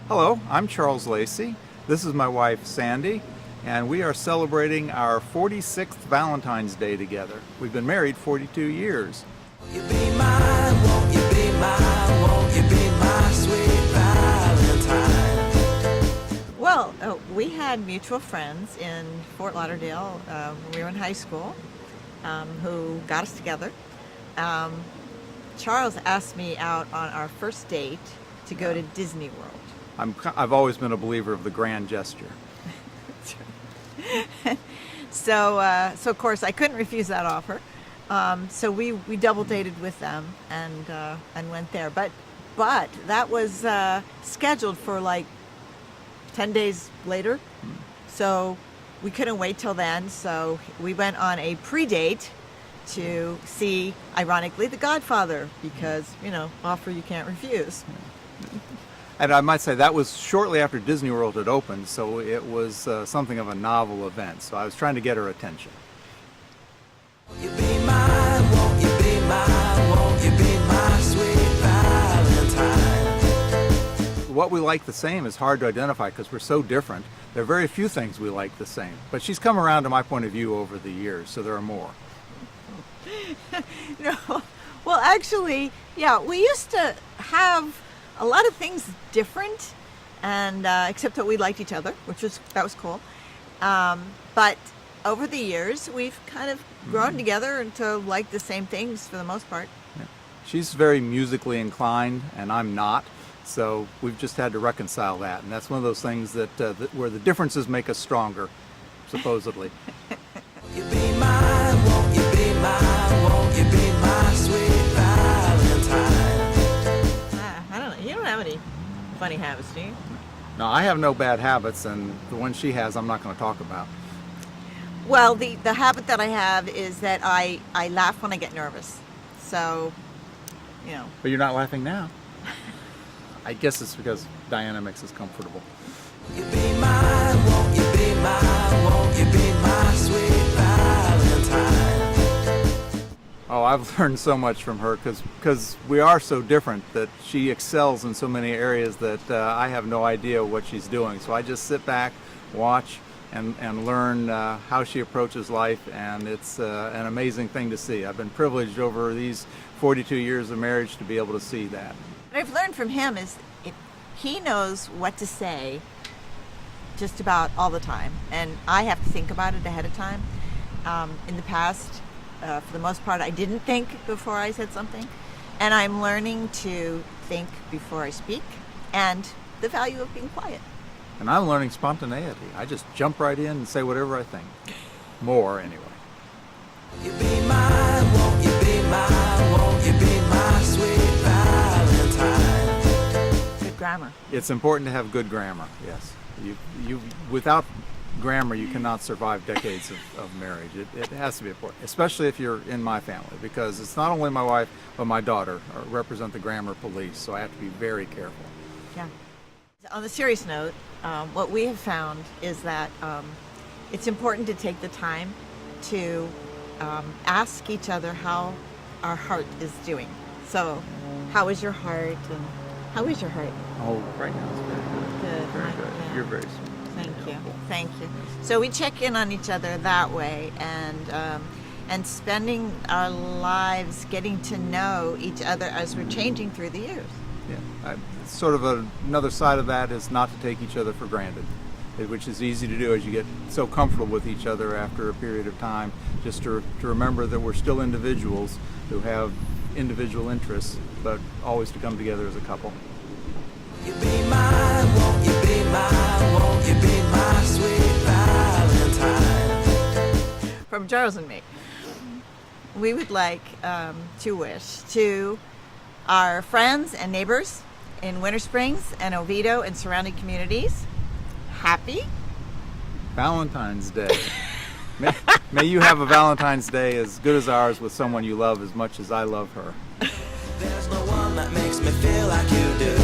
Hello, I'm Charles Lacey. This is my wife Sandy, and we are celebrating our 46th Valentine's Day together. We've been married 42 years. Won't you be mine, won't you be mine, won't you be my sweet Valentine? Well, we had mutual friends in Fort Lauderdale when we were in high school who got us together. Charles asked me out on our first date to go to Disney World. I've always been a believer of the grand gesture. So of course I couldn't refuse that offer. So we double dated with them and went there. But that was scheduled for like 10 days later. So we couldn't wait till then. So we went on a pre-date to see, ironically, The Godfather, because, offer you can't refuse. And I might say that was shortly after Disney World had opened, so it was something of a novel event. So I was trying to get her attention. Won't you be mine, won't you be mine, won't you be my sweet Valentine? What we like the same is hard to identify because we're so different. There are very few things we like the same. But she's come around to my point of view over the years, so there are more. No, well, actually, yeah, we used to have a lot of things different, and except that we liked each other, that was cool. But over the years, we've kind of grown together to like the same things for the most part. Yeah. She's very musically inclined, and I'm not. So we've just had to reconcile that, and that's one of those things that where the differences make us stronger, supposedly. Won't you be mine, won't you be mine, won't you be my sweet Valentine? I don't know. You don't have any funny habits, do you? No, I have no bad habits, and the one she has, I'm not going to talk about. Well, the habit that I have is that I laugh when I get nervous. So, But you're not laughing now. I guess it's because Diana makes us comfortable. Won't you be mine, won't you be mine, won't you be my sweet Valentine? Oh, I've learned so much from her because we are so different that she excels in so many areas that I have no idea what she's doing. So I just sit back, watch, and learn how she approaches life, and it's an amazing thing to see. I've been privileged over these 42 years of marriage to be able to see that. what I've learned from him is he knows what to say just about all the time, and I have to think about it ahead of time. In the past, for the most part, I didn't think before I said something, and I'm learning to think before I speak, and the value of being quiet. And I'm learning spontaneity. I just jump right in and say whatever I think. More, anyway. You be mine, won't you be mine, won't you be my sweet Valentine? Good grammar. It's important to have good grammar, yes. You without grammar, you cannot survive decades of marriage. It has to be important, especially if you're in my family, because it's not only my wife, but my daughter represent the grammar police, so I have to be very careful. Yeah. On the serious note, what we have found is that it's important to take the time to ask each other how our heart is doing. So, how is your heart? And how is your heart? Oh, right now it's very good. Good. Very good. Yeah. You're very sweet. Thank you. Thank you. So we check in on each other that way, and spending our lives getting to know each other as we're changing through the years. Yeah, sort of another side of that is not to take each other for granted, which is easy to do as you get so comfortable with each other after a period of time, just to remember that we're still individuals who have individual interests, but always to come together as a couple. You be mine, won't you be mine, won't you be my sweet Valentine? From Charles and me, we would like to wish to our friends and neighbors in Winter Springs and Oviedo and surrounding communities, happy Valentine's Day. May you have a Valentine's Day as good as ours with someone you love as much as I love her. There's no one that makes me feel like you do.